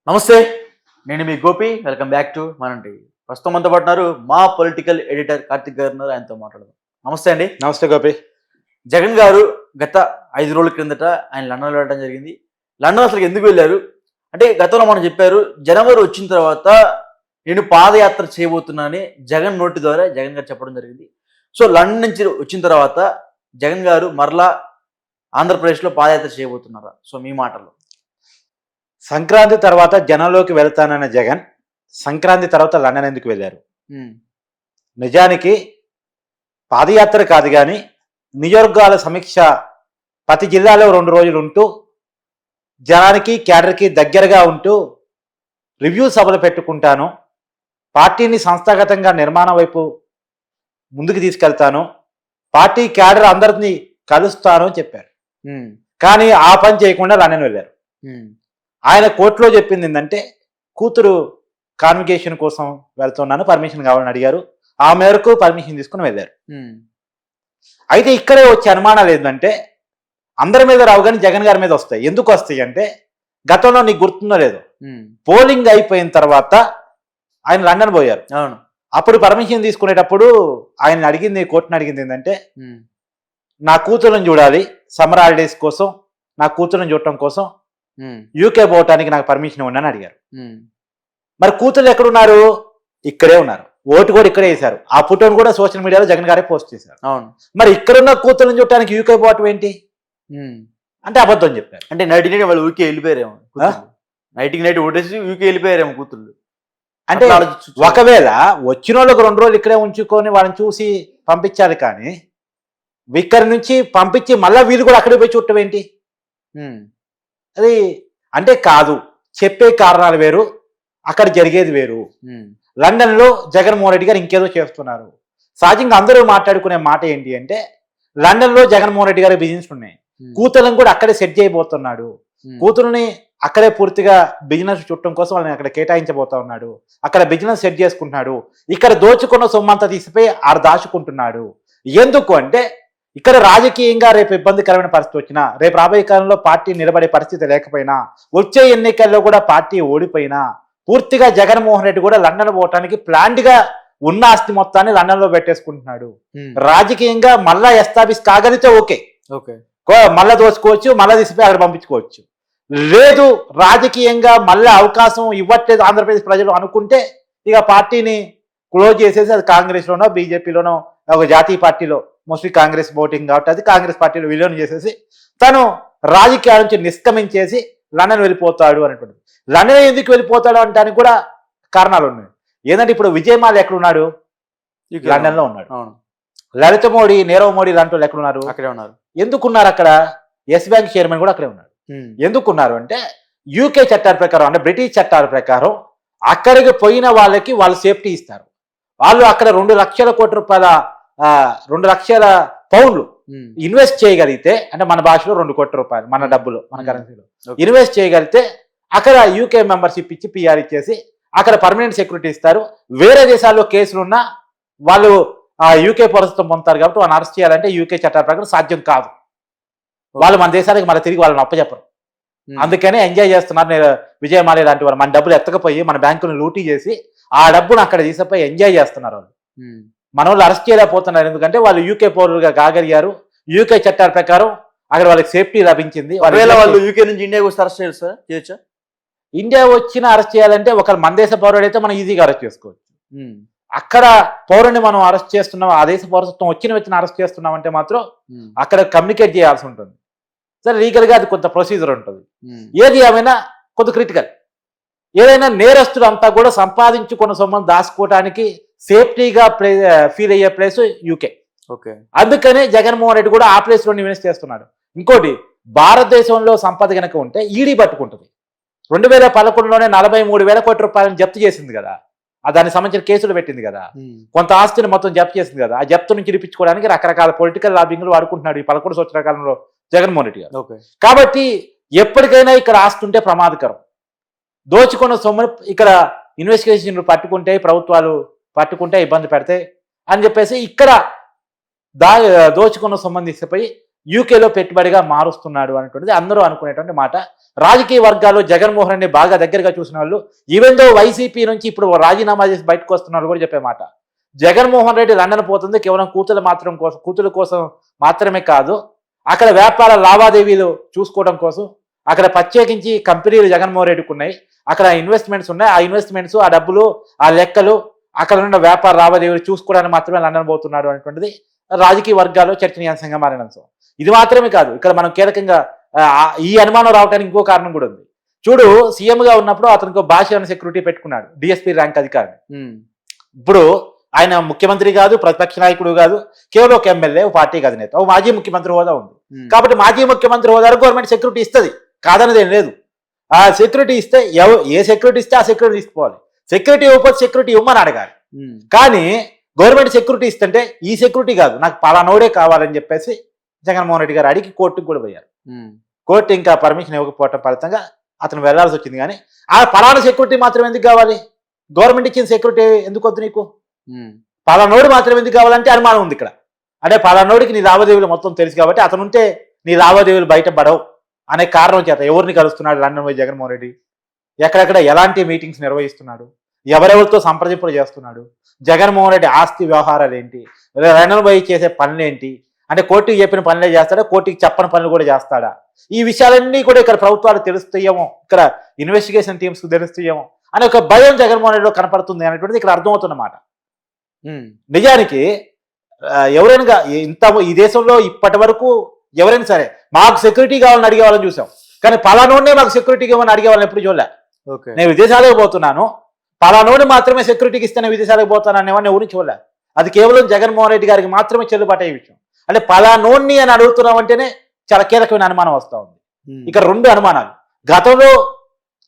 నమస్తే. నేను మీ Gopi. Welcome back to మనం టీవీ. ప్రస్తుతం మనతో పాటు ఉన్నారు మా పొలిటికల్ ఎడిటర్ కార్తిక్ గారు ఉన్నారు. ఆయనతో మాట్లాడదాం. నమస్తే అండి. నమస్తే గోపి. జగన్ గారు గత 5 రోజుల క్రిందట ఆయన లండన్ వెళ్ళడం జరిగింది. లండన్ అసలు ఎందుకు వెళ్ళారు అంటే గతంలో మనం చెప్పారు జనవరి వచ్చిన తర్వాత నేను పాదయాత్ర చేయబోతున్నానని జగన్ నోటి ద్వారా జగన్ గారు చెప్పడం జరిగింది. సో లండన్ నుంచి వచ్చిన తర్వాత జగన్ గారు మరలా ఆంధ్రప్రదేశ్లో పాదయాత్ర చేయబోతున్నారా? సో మీ మాటల్లో. సంక్రాంతి తర్వాత జనంలోకి వెళ్తానన్న జగన్ సంక్రాంతి తర్వాత లండన్ ఎందుకు వెళ్ళారు? నిజానికి పాదయాత్ర కాదు కానీ నియోజకవర్గాల సమీక్ష ప్రతి జిల్లాలో 2 రోజులు ఉంటూ జనానికి క్యాడర్కి దగ్గరగా ఉంటూ రివ్యూ సభలు పెట్టుకుంటాను, పార్టీని సంస్థాగతంగా నిర్మాణం వైపు ముందుకు తీసుకెళ్తాను, పార్టీ క్యాడర్ అందరినీ కలుస్తాను అని చెప్పారు. కానీ ఆ పని చేయకుండా లండన్ వెళ్ళారు. ఆయన కోర్టులో చెప్పింది ఏంటంటే కూతురు కాన్వికేషన్ కోసం వెళ్తున్నాను, పర్మిషన్ కావాలని అడిగారు. ఆ మేరకు పర్మిషన్ తీసుకుని వెళ్ళారు. అయితే ఇక్కడే వచ్చే అనుమానాలు ఏంటంటే అందరి మీద రావు కానీ జగన్ గారి మీద వస్తాయి. ఎందుకు వస్తాయి అంటే గతంలో నీకు గుర్తుందో లేదో పోలింగ్ అయిపోయిన తర్వాత ఆయన లండన్ పోయారు. అవును. అప్పుడు పర్మిషన్ తీసుకునేటప్పుడు ఆయన అడిగింది, కోర్టుని అడిగింది ఏంటంటే నా కూతురుని చూడాలి, సమ్మర్ హాలిడేస్ కోసం నా కూతురుని చూడటం కోసం యూకే పోవటానికి నాకు పర్మిషన్ ఇవ్వండి అడిగారు. మరి కూతురు ఎక్కడున్నారు? ఇక్కడే ఉన్నారు. ఓటు కూడా ఇక్కడే వేశారు. ఆ ఫోటోను కూడా సోషల్ మీడియాలో జగన్ గారే పోస్ట్ చేశారు. అవును. మరి ఇక్కడున్న కూతురుని చూడటానికి యూకే పోవటం ఏంటి అంటే అబద్ధం చెప్పారు. అంటే నైట్ వాళ్ళు యూకే వెళ్ళిపోయారేమో, నైట్ ఓటేసి యూకే వెళ్ళిపోయారేమో కూతుళ్ళు. అంటే ఒకవేళ వచ్చిన వాళ్ళకి 2 రోజులు ఇక్కడే ఉంచుకొని వాళ్ళని చూసి పంపించాలి, కానీ ఇక్కడి నుంచి పంపించి మళ్ళీ వీళ్ళు కూడా అక్కడికి పోయి చూడటం ఏంటి? అది అంటే కాదు, చెప్పే కారణాలు వేరు, అక్కడ జరిగేది వేరు. లండన్ లో జగన్మోహన్ రెడ్డి గారు ఇంకేదో చేస్తున్నారు. సహజంగా అందరూ మాట్లాడుకునే మాట ఏంటి అంటే లండన్ లో జగన్మోహన్ రెడ్డి గారి బిజినెస్ ఉన్నాయి, కూతురుని కూడా అక్కడే సెట్ చేయబోతున్నాడు, కూతురుని అక్కడే పూర్తిగా బిజినెస్ చుట్టం కోసం వాళ్ళని అక్కడ కేటాయించబోతా ఉన్నాడు, అక్కడ బిజినెస్ సెట్ చేసుకుంటున్నాడు, ఇక్కడ దోచుకున్న సొమ్మంతా తీసిపోయి ఆడ దాచుకుంటున్నాడు. ఎందుకు అంటే ఇక్కడ రాజకీయంగా రేపు ఇబ్బందికరమైన పరిస్థితి వచ్చినా, రేపు రాబోయే కాలంలో పార్టీ నిలబడే పరిస్థితి లేకపోయినా, వచ్చే ఎన్నికల్లో కూడా పార్టీ ఓడిపోయినా పూర్తిగా జగన్మోహన్ రెడ్డి కూడా లండన్ పోవటానికి ప్లాంట్ గా ఉన్న ఆస్తి మొత్తాన్ని లండన్ లో పెట్టేసుకుంటున్నాడు. రాజకీయంగా మళ్ళా ఎస్టాబ్లిష్ కాగలిగితే ఓకే, మళ్ళా దోచుకోవచ్చు, మళ్ళా తీసిపోయి అక్కడ పంపించుకోవచ్చు. లేదు రాజకీయంగా మళ్ళీ అవకాశం ఇవ్వట్లేదు ఆంధ్రప్రదేశ్ ప్రజలు అనుకుంటే ఇక పార్టీని క్లోజ్ చేసేసి అది కాంగ్రెస్ లోనో బీజేపీలోనో ఒక జాతీయ పార్టీలో, మోస్ట్లీ కాంగ్రెస్ ఓటింగ్ కాబట్టి అది కాంగ్రెస్ పార్టీలో విలీనం చేసేసి తను రాజకీయాల నుంచి నిష్క్రమించేసి లండన్ వెళ్ళిపోతాడు అనేటువంటిది. లండన్ ఎందుకు వెళ్ళిపోతాడు అంటానికి కూడా కారణాలు ఉన్నాయి. ఏంటంటే ఇప్పుడు విజయమాల ఎక్కడున్నాడు? లండన్ లో ఉన్నాడు. లలిత మోడీ, నీరవ్ మోడీ లాంటి వాళ్ళు ఎక్కడున్నారు? అక్కడే ఉన్నారు. ఎందుకున్నారు అక్కడ? ఎస్ బ్యాంక్ చైర్మన్ కూడా అక్కడే ఉన్నాడు. ఎందుకున్నారు అంటే యూకే చట్టాల ప్రకారం, అంటే బ్రిటిష్ చట్టాల ప్రకారం అక్కడికి పోయిన వాళ్ళకి వాళ్ళు సేఫ్టీ ఇస్తారు. వాళ్ళు అక్కడ 2 లక్షల కోట్ల రూపాయల 2 లక్షల పౌండ్లు ఇన్వెస్ట్ చేయగలిగితే, అంటే మన భాషలో 2 కోట్ల రూపాయలు, మన డబ్బులు, మన కరెన్సీలో ఇన్వెస్ట్ చేయగలిగితే అక్కడ యూకే మెంబర్షిప్ ఇచ్చి పిఆర్ ఇచ్చేసి అక్కడ పర్మనెంట్ సెక్యూరిటీ ఇస్తారు. వేరే దేశాల్లో కేసులున్నా వాళ్ళు ఆ యూకే పౌరసత్వం పొందుతారు కాబట్టి వాళ్ళని అరెస్ట్ చేయాలంటే యూకే చట్టాల ప్రకారం సాధ్యం కాదు. వాళ్ళు మన దేశానికి మళ్ళీ తిరిగి వాళ్ళని అప్పచెప్పరు. అందుకనే ఎంజాయ్ చేస్తున్నారు విజయమాల లాంటి వారు. మన డబ్బులు ఎత్తకపోయి మన బ్యాంకును లూటీ చేసి ఆ డబ్బును అక్కడ తీసిపోయి ఎంజాయ్ చేస్తున్నారు. వాళ్ళు మన వాళ్ళు అరెస్ట్ చేయలేకపోతున్నారు. ఎందుకంటే వాళ్ళు యూకే పౌరులుగా కాగలిగారు. యూకే చట్టాల ప్రకారం అక్కడ వాళ్ళకి సేఫ్టీ లభించింది. వాళ్ళు యూకే నుంచి ఇండియాకి వస్తే అరెస్ట్ చేయొచ్చా? ఇండియా వచ్చిన అరెస్ట్ చేయాలంటే ఒకరు మన దేశ పౌరుడు అయితే మనం ఈజీగా అరెస్ట్ చేసుకోవచ్చు. అక్కడ పౌరుని మనం అరెస్ట్ చేస్తున్నాం, ఆ దేశ పౌరసత్వం వచ్చిన అరెస్ట్ చేస్తున్నాం అంటే మాత్రం అక్కడ కమ్యూనికేట్ చేయాల్సి ఉంటుంది. సరే, లీగల్ గా అది కొంత ప్రొసీజర్ ఉంటుంది. ఏది ఏమైనా కొంత క్రిటికల్. ఏదైనా నేరస్తుడు అంతా కూడా సంపాదించుకున్న సొమ్మను దాచుకోవడానికి సేఫ్టీగా ఫీల్ అయ్యే ప్లేస్ యూకే. అందుకనే జగన్మోహన్ రెడ్డి కూడా ఆ ప్లేస్ లో ఇన్వెస్ట్ చేస్తున్నాడు. ఇంకోటి, భారతదేశంలో సంపద కనుక ఉంటే ఈడీ పట్టుకుంటుంది. 2011లోనే 43,000 కోట్ల రూపాయలను జప్తు చేసింది కదా, దానికి సంబంధించిన కేసులు పెట్టింది కదా, కొంత ఆస్తిని మొత్తం జప్తు చేసింది కదా. ఆ జప్తు నుంచి ఇప్పించుకోవడానికి రకరకాల పొలిటికల్ లాబింగ్లు వాడుకుంటున్నాడు ఈ 11 సంవత్సరాల కాలంలో జగన్మోహన్ రెడ్డి గారు. కాబట్టి ఎప్పటికైనా ఇక్కడ ఆస్తి ఉంటే ప్రమాదకరం. దోచుకున్న సొమ్మును ఇక్కడ ఇన్వెస్టిగేషన్లు పట్టుకుంటే, ప్రభుత్వాలు పట్టుకుంటే ఇబ్బంది పెడతాయి అని చెప్పేసి ఇక్కడ దోచుకున్న సొమ్మును తీసుకుపోయి యూకేలో పెట్టుబడిగా మారుస్తున్నాడు అనేటువంటిది అందరూ అనుకునేటువంటి మాట. రాజకీయ వర్గాల్లో జగన్మోహన్ రెడ్డి బాగా దగ్గరగా చూసిన వాళ్ళు ఈవెన్ దో వైసీపీ నుంచి ఇప్పుడు రాజీనామా చేసి బయటకు వస్తున్నారు కూడా చెప్పే మాట. జగన్మోహన్ రెడ్డి లండన్ పోతుంది కేవలం కూతుల కోసం మాత్రమే కాదు, అక్కడ వ్యాపార లావాదేవీలు చూసుకోవడం కోసం, అక్కడ ప్రత్యేకించి కంపెనీలు జగన్మోహన్ రెడ్డికి ఉన్నాయి, అక్కడ ఇన్వెస్ట్మెంట్స్ ఉన్నాయి, ఆ ఇన్వెస్ట్మెంట్స్, ఆ డబ్బులు, ఆ లెక్కలు, అక్కడ ఉన్న వ్యాపార లావాదేవీలు చూసుకోవడానికి మాత్రమే లండన్ పోతున్నాడు అనేటువంటిది రాజకీయ వర్గాల్లో చర్చనీయాంశంగా మారిన అంశం. ఇది మాత్రమే కాదు, ఇక్కడ మనం కీలకంగా ఈ అనుమానం రావడానికి ఇంకో కారణం కూడా ఉంది. చూడు, సీఎంగా ఉన్నప్పుడు అతనికి భాష సెక్యూరిటీ పెట్టుకున్నాడు, డిఎస్పీ ర్యాంక్ అధికారి. ఇప్పుడు ఆయన ముఖ్యమంత్రి కాదు, ప్రతిపక్ష నాయకుడు కాదు, కేవలం ఒక ఎమ్మెల్యే, ఒక పార్టీ అధినేత, ఒక మాజీ ముఖ్యమంత్రి హోదా ఉంది. కాబట్టి మాజీ ముఖ్యమంత్రి హోదా గవర్నమెంట్ సెక్యూరిటీ ఇస్తుంది, కాదనేది ఏం లేదు. ఆ సెక్యూరిటీ ఇస్తే ఏ సెక్యూరిటీ ఇస్తే ఆ సెక్యూరిటీ తీసుకోవాలి. సెక్యూరిటీ ఇవ్వకపోతే సెక్యూరిటీ ఇవ్వమని అడగాలి. కానీ గవర్నమెంట్ సెక్యూరిటీ ఇస్తుంటే ఈ సెక్యూరిటీ కాదు, నాకు పలానోడే కావాలని చెప్పేసి జగన్మోహన్ రెడ్డి గారు అడిగి కోర్టుకు కూడా పోయారు. కోర్టు ఇంకా పర్మిషన్ ఇవ్వకపోవటం ఫలితంగా అతను వెళ్లాల్సి వచ్చింది. కానీ ఆ పలానా సెక్యూరిటీ మాత్రం ఎందుకు కావాలి? గవర్నమెంట్ ఇచ్చిన సెక్యూరిటీ ఎందుకు వద్దు నీకు? పలానోడు మాత్రం ఎందుకు కావాలంటే అనుమానం ఉంది ఇక్కడ. అంటే పలానోడికి నీ లావాదేవీలు మొత్తం తెలుసు కాబట్టి అతను ఉంటే నీ లావాదేవీలు బయటపడవు అనే కారణం చేత ఎవరిని కలుస్తున్నాడు లండన్ పోయి జగన్మోహన్ రెడ్డి, ఎక్కడెక్కడ ఎలాంటి మీటింగ్స్ నిర్వహిస్తున్నాడు, ఎవరెవరితో సంప్రదింపులు చేస్తున్నాడు, జగన్మోహన్ రెడ్డి ఆస్తి వ్యవహారాలు ఏంటి, లండన్ పోయి చేసే పనులేంటి, అంటే కోర్టుకి చెప్పిన పనులే చేస్తాడా, కోర్టుకి చెప్పని పనులు కూడా చేస్తాడా, ఈ విషయాలన్నీ కూడా ఇక్కడ ప్రభుత్వాలు తెలుస్తాయేమో, ఇక్కడ ఇన్వెస్టిగేషన్ టీమ్స్ తెలుస్తాయేమో అనే ఒక భయం జగన్మోహన్ రెడ్డిలో కనపడుతుంది అనేటువంటిది ఇక్కడ అర్థమవుతున్నమాట. నిజానికి ఎవరైనా ఈ దేశంలో ఇప్పటి వరకు ఎవరైనా సరే మాకు సెక్యూరిటీ కావాలని అడిగే వాళ్ళని చూసాం, కానీ పలానోడే మాకు సెక్యూరిటీ కావాలని అడిగే వాళ్ళని ఎప్పుడు చూడలే. నేను విదేశాలకు పోతున్నాను, పలానోడు మాత్రమే సెక్యూరిటీకి ఇస్తే నేను విదేశాలకు పోతాను అనేవాడిని ఎవరిని చూడలే. అది కేవలం జగన్మోహన్ రెడ్డి గారికి మాత్రమే చెల్లుబాటు అయ్యే విషయం. అంటే పలానోడిని అని అడుగుతున్నామంటేనే చాలా కీలకమైన అనుమానం వస్తూ ఉంది. ఇక రెండు అనుమానాలు, గతంలో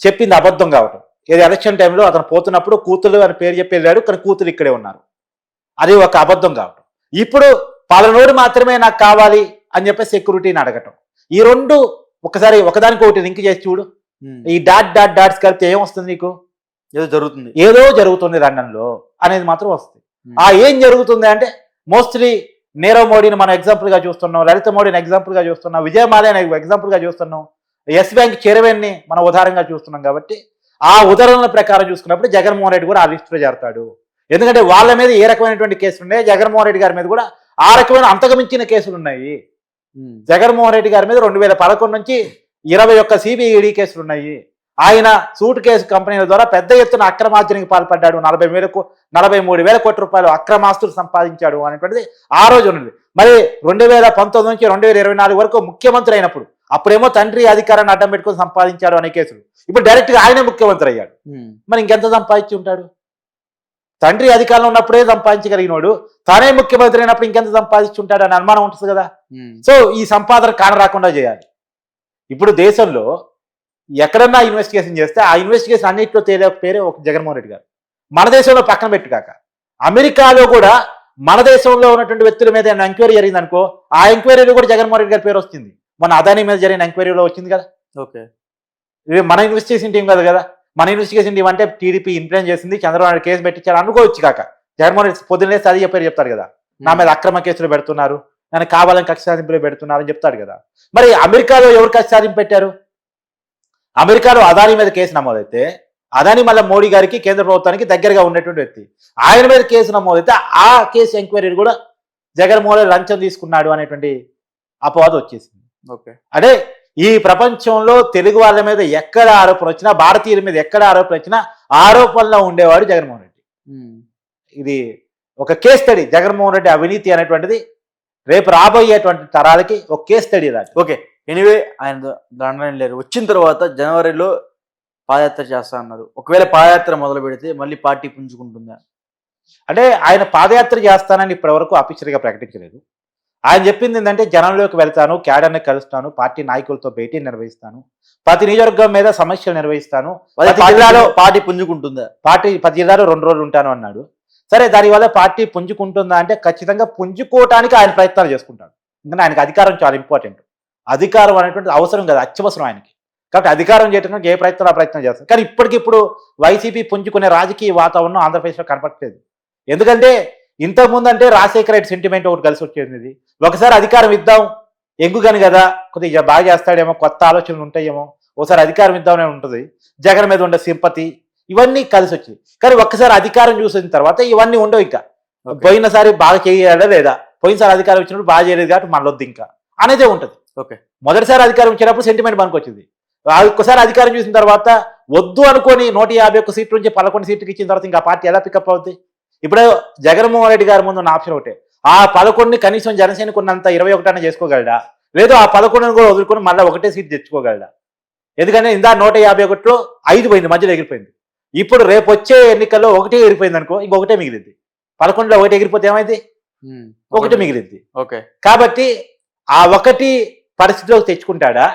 చెప్పింది అబద్ధం కావటం, ఏది ఎలక్షన్ టైంలో అతను పోతున్నప్పుడు కూతురు అని పేరు చెప్పి వెళ్ళాడు, కానీ కూతురు ఇక్కడే ఉన్నారు, అది ఒక అబద్ధం కావటం. ఇప్పుడు పలానోడు మాత్రమే నాకు కావాలి అని చెప్పి సెక్యూరిటీని అడగటం, ఈ రెండు ఒకసారి ఒకదానికి ఒకటి లింక్ చేసి చూడు. ఈ డాట్స్ కలిపితే ఏమొస్తుంది నీకు? ఏదో జరుగుతుంది లండన్లో అనేది మాత్రం వస్తుంది. ఆ ఏం జరుగుతుంది అంటే మోస్ట్లీ నీరవ్ మోడీని మనం ఎగ్జాంపుల్ గా చూస్తున్నాం, లలిత మోడీని ఎగ్జాంపుల్ గా చూస్తున్నాం, విజయ్ మాల్యాని ఎగ్జాంపుల్ గా చూస్తున్నాం, ఎస్ బ్యాంక్ చైర్మన్ని మనం ఉదాహరణగా చూస్తున్నాం. కాబట్టి ఆ ఉదాహరణల ప్రకారం చూసుకున్నప్పుడు జగన్మోహన్ రెడ్డి కూడా ఆ లిస్టులో చేరతాడు. ఎందుకంటే వాళ్ళ మీద ఏ రకమైనటువంటి కేసులు ఉన్నాయి, జగన్మోహన్ రెడ్డి గారి మీద కూడా ఆ రకమైన అంతకుమించిన కేసులు ఉన్నాయి. జగన్మోహన్ రెడ్డి గారి మీద 2011 నుంచి 21 సిబిఐడి కేసులు ఉన్నాయి. ఆయన సూట్ కేసు కంపెనీల ద్వారా పెద్ద ఎత్తున అక్రమార్జనకి పాల్పడ్డాడు, 43,000 కోట్ల రూపాయలు అక్రమాస్తులు సంపాదించాడు అనేటువంటిది ఆ రోజు ఉన్నది. మరి 2019 నుంచి 2024 వరకు ముఖ్యమంత్రి అయినప్పుడు అప్పుడేమో తండ్రి అధికారాన్ని అడ్డం పెట్టుకొని సంపాదించాడు అనే కేసులు, ఇప్పుడు డైరెక్ట్ గా ఆయనే ముఖ్యమంత్రి అయ్యాడు. మరి ఇంకెంత సంపాదించి ఉంటాడు? తండ్రి అధికారంలో ఉన్నప్పుడే సంపాదించగలిగినోడు తానే ముఖ్యమంత్రి అయినప్పుడు ఇంకెంత సంపాదించి ఉంటాడు అని అనుమానం ఉంటుంది కదా. సో ఈ సంపాదన కాన రాకుండా చేయాలి. ఇప్పుడు దేశంలో ఎక్కడన్నా ఇన్వెస్టిగేషన్ చేస్తే ఆ ఇన్వెస్టిగేషన్ అన్నింటిలో తేలే పేరే ఒక జగన్మోహన్ రెడ్డి గారు. మన దేశంలో పక్కన పెట్టుకాక అమెరికాలో కూడా మన దేశంలో ఉన్నటువంటి వ్యక్తుల మీద ఎంక్వైరీ జరిగింది అనుకో, ఆ ఎంక్వైరీలో కూడా జగన్మోహన్ రెడ్డి గారి పేరు వస్తుంది. మన అదానీ మీద జరిగిన ఎంక్వైరీలో వచ్చింది కదా. ఇది మన ఇన్వెస్టిగేషన్ టీం కాదు కదా. మన ఇన్వెస్టిగేషన్ టీం అంటే టీడీపీ ఇన్ఫ్లుయెన్స్ చేసింది, చంద్రబాబు నాయుడు కేసు పెట్టించారు అనుకోవచ్చు. కాక జగన్మోహన్ రెడ్డి పొద్దున్నే అది చెప్పారు చెప్తాడు కదా, నా మీద అక్రమ కేసులు పెడుతున్నారు, నన్ను కావాలని కక్ష సాధింపులు పెడుతున్నారు అని చెప్తాడు కదా. మరి అమెరికాలో ఎవరు కక్ష సాధింపు పెట్టారు? అమెరికాలో అదానీ మీద కేసు నమోదైతే అదానీ మళ్ళీ మోడీ గారికి కేంద్ర ప్రభుత్వానికి దగ్గరగా ఉన్నటువంటి వ్యక్తి, ఆయన మీద కేసు నమోదైతే ఆ కేసు ఎంక్వైరీ కూడా జగన్మోహన్ రెడ్డి లంచం తీసుకున్నాడు అనేటువంటి అపవాదం వచ్చేసింది. అంటే ఈ ప్రపంచంలో తెలుగు వాళ్ళ మీద ఎక్కడ ఆరోపణ వచ్చినా, భారతీయుల మీద ఎక్కడ ఆరోపణ వచ్చినా ఆరోపణలో ఉండేవాడు జగన్మోహన్ రెడ్డి. ఇది ఒక కేస్ స్టడీ, జగన్మోహన్ రెడ్డి అవినీతి అనేటువంటిది రేపు రాబోయేటువంటి తరాలకి ఒక కేస్ స్టడీ రాదు. ఓకే, ఎనీవే ఆయన లండన్ లేరు, వచ్చిన తర్వాత జనవరిలో పాదయాత్ర చేస్తా అన్నారు. ఒకవేళ పాదయాత్ర మొదలు పెడితే మళ్ళీ పార్టీ పుంజుకుంటుందా? అంటే ఆయన పాదయాత్ర చేస్తానని ఇప్పటివరకు అఫీషియల్గా ప్రకటించలేదు. ఆయన చెప్పింది ఏంటంటే జనంలోకి వెళ్తాను, క్యాడర్ని కలుస్తాను, పార్టీ నాయకులతో భేటీ నిర్వహిస్తాను, ప్రతి నియోజకవర్గం మీద సమీక్షలు నిర్వహిస్తాను, జిల్లాలో పార్టీ పుంజుకుంటుందా? ప్రతి జిల్లాలో 2 రోజులు ఉంటాను అన్నాడు. సరే, దానివల్ల పార్టీ పుంజుకుంటుందా అంటే ఖచ్చితంగా పుంజుకోవటానికి ఆయన ప్రయత్నాలు చేసుకుంటాడు. ఎందుకంటే ఆయనకు అధికారం చాలా ఇంపార్టెంట్. అధికారం అనేటువంటిది అవసరం కదా, అత్యవసరం ఆయనకి. కాబట్టి అధికారం చేయడానికి ఏ ప్రయత్నం ఆ ప్రయత్నం చేస్తారు. కానీ ఇప్పటికిప్పుడు వైసీపీ పుంజుకునే రాజకీయ వాతావరణం ఆంధ్రప్రదేశ్లో కనపడట్లేదు. ఎందుకంటే ఇంతకుముందు అంటే రాజశేఖర రెడ్డి సెంటిమెంట్ ఒకటి కలిసి వచ్చేది. ఒకసారి అధికారం ఇద్దాం, ఎంగుగాని కదా కొద్దిగా బాగా చేస్తాడేమో, కొత్త ఆలోచనలు ఉంటాయేమో, ఓసారి అధికారం ఇద్దామనే ఉంటుంది, జగన్ మీద ఉండే సింపతి ఇవన్నీ కలిసి వచ్చాయి. కానీ ఒక్కసారి అధికారం చూసిన తర్వాత ఇవన్నీ ఉండవు. ఇంకా పోయినసారి బాగా చేయాలా లేదా, పోయినసారి అధికారం ఇచ్చినప్పుడు బాగా చేయలేదు కాబట్టి మళ్ళొద్దు ఇంకా అనేదే ఉంటుంది. ఓకే. మొదటిసారి అధికారం ఇచ్చినప్పుడు సెంటిమెంట్ పనికొచ్చింది. ఒక్కసారి అధికారం చూసిన తర్వాత వద్దు అనుకొని 151 సీట్ల నుంచి 11 సీట్లకి ఇచ్చిన తర్వాత ఇంకా పార్టీ ఎలా పికప్ అవుద్ది? ఇప్పుడు జగన్మోహన్ రెడ్డి గారి ముందు ఉన్న ఆప్షన్ ఒకటే, ఆ 11ని కనీసం జనసేనకు ఉన్నంత 21 అన్న చేసుకోగలడా, లేదు ఆ 11ని కూడా వదులుకొని మళ్ళీ ఒకటే సీట్ తెచ్చుకోగలడా? ఎందుకంటే ఇందా 151లో 5 పోయింది, మధ్యలో ఎగిరిపోయింది. ఇప్పుడు రేపు వచ్చే ఎన్నికల్లో ఒకటే ఎగిరిపోయింది అనుకో, ఇంకొకటే మిగిలింది. 11లో ఒకటి ఎగిరిపోతే ఏమైంది? ఒకటి మిగిలింది. ఓకే. కాబట్టి ఆ ఒకటి పరిస్థితిలోకి తెచ్చుకుంటాడా,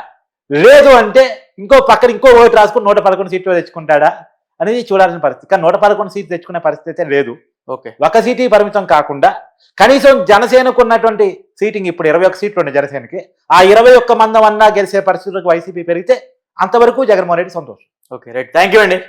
లేదు అంటే ఇంకో పక్కన ఇంకో ఓటు రాసుకుని 111 సీట్లు తెచ్చుకుంటాడా అనేది చూడాల్సిన పరిస్థితి. కానీ 111 సీట్లు తెచ్చుకునే పరిస్థితి అయితే లేదు. ఓకే. ఒక సీటు పరిమితం కాకుండా కనీసం జనసేనకు ఉన్నటువంటి సీటింగ్ ఇప్పుడు 21 సీట్లు ఉన్నాయి జనసేనకి, ఆ 21 మందం అన్నా గెలిచే పరిస్థితులకు వైసీపీ పెరిగితే అంతవరకు జగన్మోహన్ రెడ్డి సంతోషం. Okay, right. థ్యాంక్ యూ అండి.